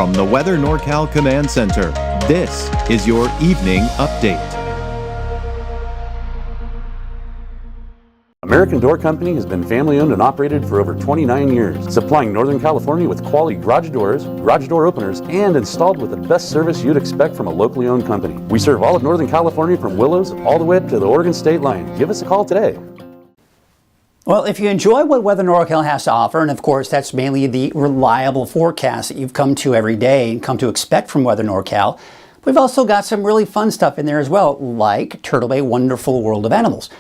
From the Weather NorCal Command Center, this is your Evening Update. American Door Company has been family-owned and operated for over 29 years, supplying Northern California with quality garage doors, garage door openers, and installed with the best service you'd expect from a locally owned company. We serve all of Northern California from Willows all the way up to the Oregon state line. Give us a call today. Well, if you enjoy what Weather NorCal has to offer, and of course that's mainly the reliable forecast that you've come to every day and come to expect from Weather NorCal, we've also got some really fun stuff in there as well, like Turtle Bay Wonderful World of Animals.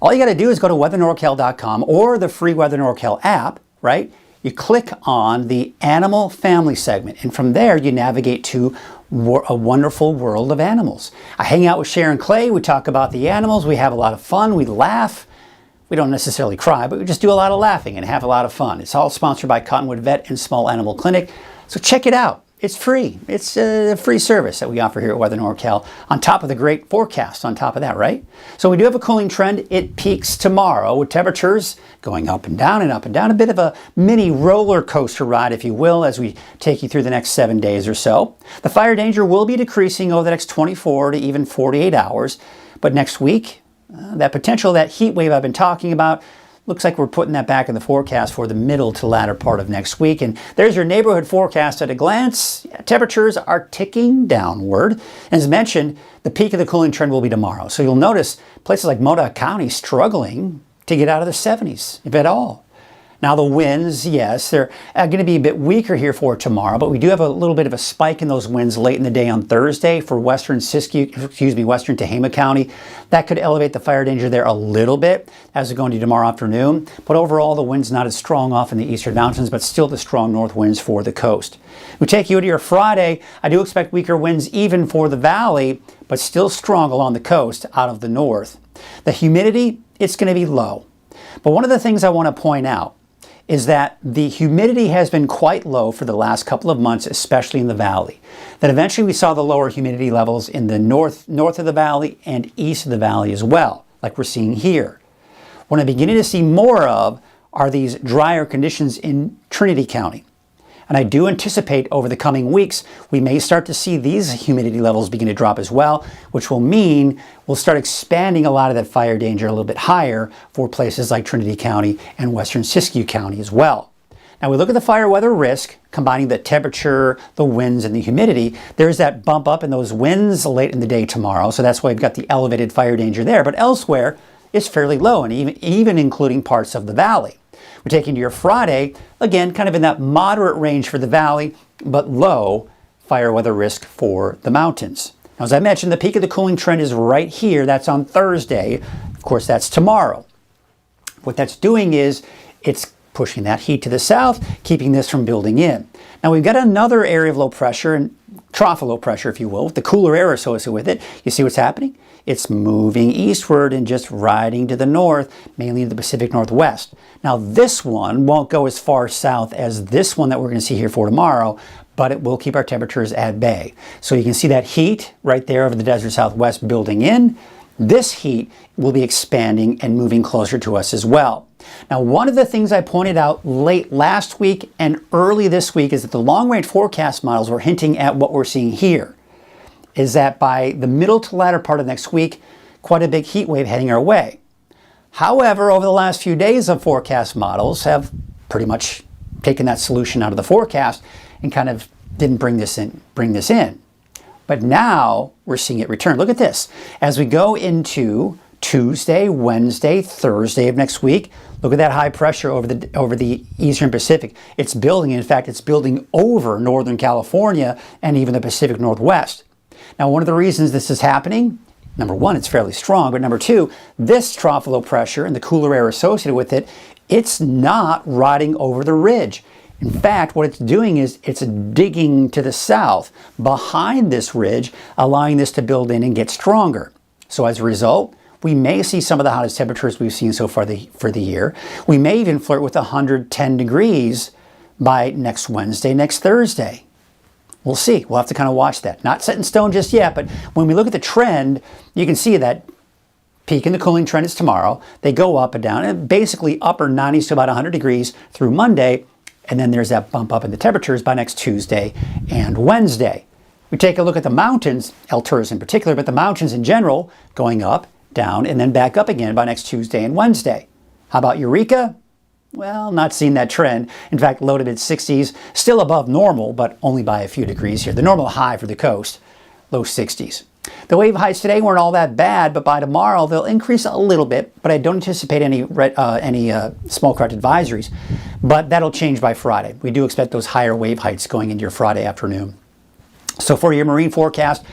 All you got to do is go to weathernorcal.com or the free Weather NorCal app, right? You click on the Animal Family segment, and from there you navigate to a wonderful world of animals. I hang out with Sharon Clay, we talk about the animals, we have a lot of fun, we laugh. We don't necessarily cry, but we just do a lot of laughing and have a lot of fun. It's all sponsored by Cottonwood Vet and Small Animal Clinic, so check it out. It's free. It's a free service that we offer here at Weather NorCal, on top of the great forecast on top of that, right? So we do have a cooling trend. It peaks tomorrow with temperatures going up and down and up and down. A bit of a mini roller coaster ride, if you will, as we take you through the next 7 days or so. The fire danger will be decreasing over the next 24 to even 48 hours, but next week, that potential, that heat wave I've been talking about, looks like we're putting that back in the forecast for the middle to latter part of next week. And there's your neighborhood forecast at a glance. Temperatures are ticking downward. As mentioned, the peak of the cooling trend will be tomorrow. So you'll notice places like Modoc County struggling to get out of the 70s, if at all. Now the winds, yes, they're going to be a bit weaker here for tomorrow, but we do have a little bit of a spike in those winds late in the day on Thursday for western Tehama County. That could elevate the fire danger there a little bit as we go into tomorrow afternoon. But overall, the wind's not as strong off in the eastern mountains, but still the strong north winds for the coast. We take you to your Friday. I do expect weaker winds even for the valley, but still strong along the coast out of the north. The humidity, it's going to be low. But one of the things I want to point out is that the humidity has been quite low for the last couple of months, especially in the valley. Then eventually we saw the lower humidity levels in the north of the valley and east of the valley as well, like we're seeing here. What I'm beginning to see more of are these drier conditions in Trinity County. And I do anticipate over the coming weeks, we may start to see these humidity levels begin to drop as well, which will mean we'll start expanding a lot of that fire danger a little bit higher for places like Trinity County and western Siskiyou County as well. Now we look at the fire weather risk, combining the temperature, the winds, and the humidity. There's that bump up in those winds late in the day tomorrow, so that's why we've got the elevated fire danger there. But elsewhere, it's fairly low, and even including parts of the valley. We're taking to your Friday, again, kind of in that moderate range for the valley, but low fire weather risk for the mountains. Now, as I mentioned, the peak of the cooling trend is right here. That's on Thursday. Of course, that's tomorrow. What that's doing is it's pushing that heat to the south, keeping this from building in. Now, we've got another area of low pressure, and trough of low pressure, if you will, with the cooler air associated with it. You see what's happening? It's moving eastward and just riding to the north, mainly in the Pacific Northwest. Now, this one won't go as far south as this one that we're going to see here for tomorrow, but it will keep our temperatures at bay. So you can see that heat right there over the desert Southwest building in. This heat will be expanding and moving closer to us as well. Now, one of the things I pointed out late last week and early this week is that the long-range forecast models were hinting at what we're seeing here, is that by the middle to latter part of next week, quite a big heat wave heading our way. However, over the last few days of forecast models have pretty much taken that solution out of the forecast and kind of didn't bring this in. But now we're seeing it return. Look at this. As we go into Tuesday, Wednesday, Thursday of next week, look at that high pressure over the eastern Pacific. It's building. In fact, it's building over Northern California and even the Pacific Northwest. Now, one of the reasons this is happening, number one, it's fairly strong, but number two, this trough of low pressure and the cooler air associated with it, it's not riding over the ridge. In fact, what it's doing is it's digging to the south behind this ridge, allowing this to build in and get stronger. So as a result, we may see some of the hottest temperatures we've seen so far for the year. We may even flirt with 110 degrees by next Wednesday, next Thursday. We'll see. We'll have to kind of watch that. Not set in stone just yet, but when we look at the trend, you can see that peak in the cooling trend is tomorrow. They go up and down, and basically upper 90s to about 100 degrees through Monday, and then there's that bump up in the temperatures by next Tuesday and Wednesday. We take a look at the mountains, Alturas in particular, but the mountains in general going up, down, and then back up again by next Tuesday and Wednesday. How about Eureka? Well, not seeing that trend. In fact, low to mid-60s, still above normal, but only by a few degrees here. The normal high for the coast, low 60s. The wave heights today weren't all that bad, but by tomorrow they'll increase a little bit, but I don't anticipate any small craft advisories, but that'll change by Friday. We do expect those higher wave heights going into your Friday afternoon. So for your marine forecast,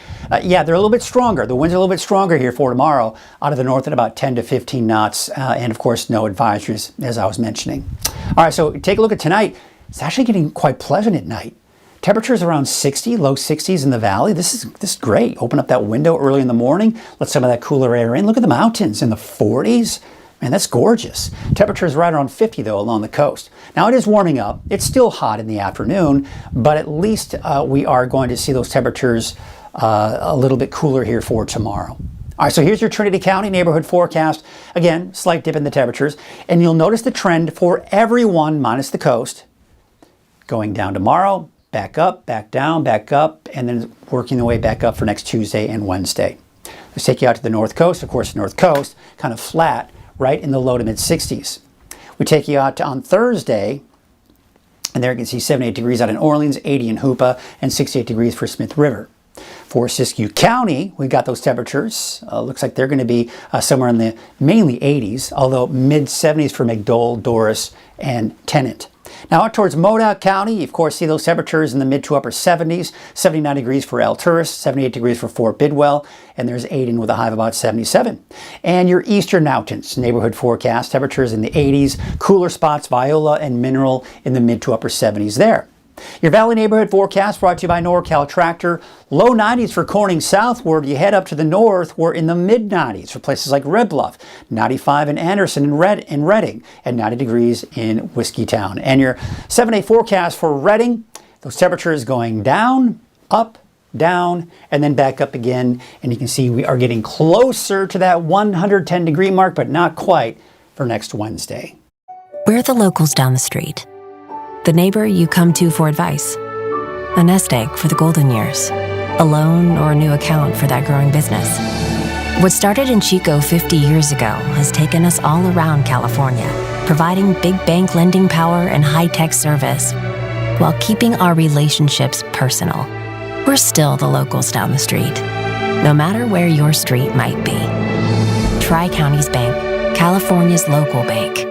yeah, they're a little bit stronger. The winds are a little bit stronger here for tomorrow out of the north at about 10 to 15 knots. And of course, no advisories, as I was mentioning. All right, so take a look at tonight. It's actually getting quite pleasant at night. Temperatures around 60, low 60s in the valley. This is great. Open up that window early in the morning. Let some of that cooler air in. Look at the mountains in the 40s. Man, that's gorgeous. Temperatures right around 50, though, along the coast. Now, it is warming up. It's still hot in the afternoon, but at least we are going to see those temperatures a little bit cooler here for tomorrow. All right, so here's your Trinity County neighborhood forecast. Again, slight dip in the temperatures. And you'll notice the trend for everyone minus the coast. Going down tomorrow, back up, back down, back up, and then working the way back up for next Tuesday and Wednesday. Let's take you out to the north coast. Of course, the north coast, kind of flat, right in the low to mid 60s. We take you out to on Thursday, and there you can see 78 degrees out in Orleans, 80 in Hoopa, and 68 degrees for Smith River. For Siskiyou County, we got those temperatures. Looks like they're going to be somewhere in the mainly 80s, although mid 70s for McDowell, Doris, and Tennant. Now out towards Modoc County, you of course see those temperatures in the mid to upper 70s, 79 degrees for Alturas, 78 degrees for Fort Bidwell, and there's Aden with a high of about 77. And your eastern mountains neighborhood forecast, temperatures in the 80s, cooler spots, Viola and Mineral in the mid to upper 70s there. Your Valley neighborhood forecast brought to you by NorCal Tractor. Low 90s for Corning southward. You head up to the north, we're in the mid 90s for places like Red Bluff, 95 in Anderson and Reading, and 90 degrees in Whiskeytown. And your 7-day forecast for Reading, those temperatures going down, up, down, and then back up again. And you can see we are getting closer to that 110 degree mark, but not quite for next Wednesday. We're the locals down the street. The neighbor you come to for advice. A nest egg for the golden years. A loan or a new account for that growing business. What started in Chico 50 years ago has taken us all around California, providing big bank lending power and high-tech service, while keeping our relationships personal. We're still the locals down the street, no matter where your street might be. Tri-Counties Bank, California's local bank.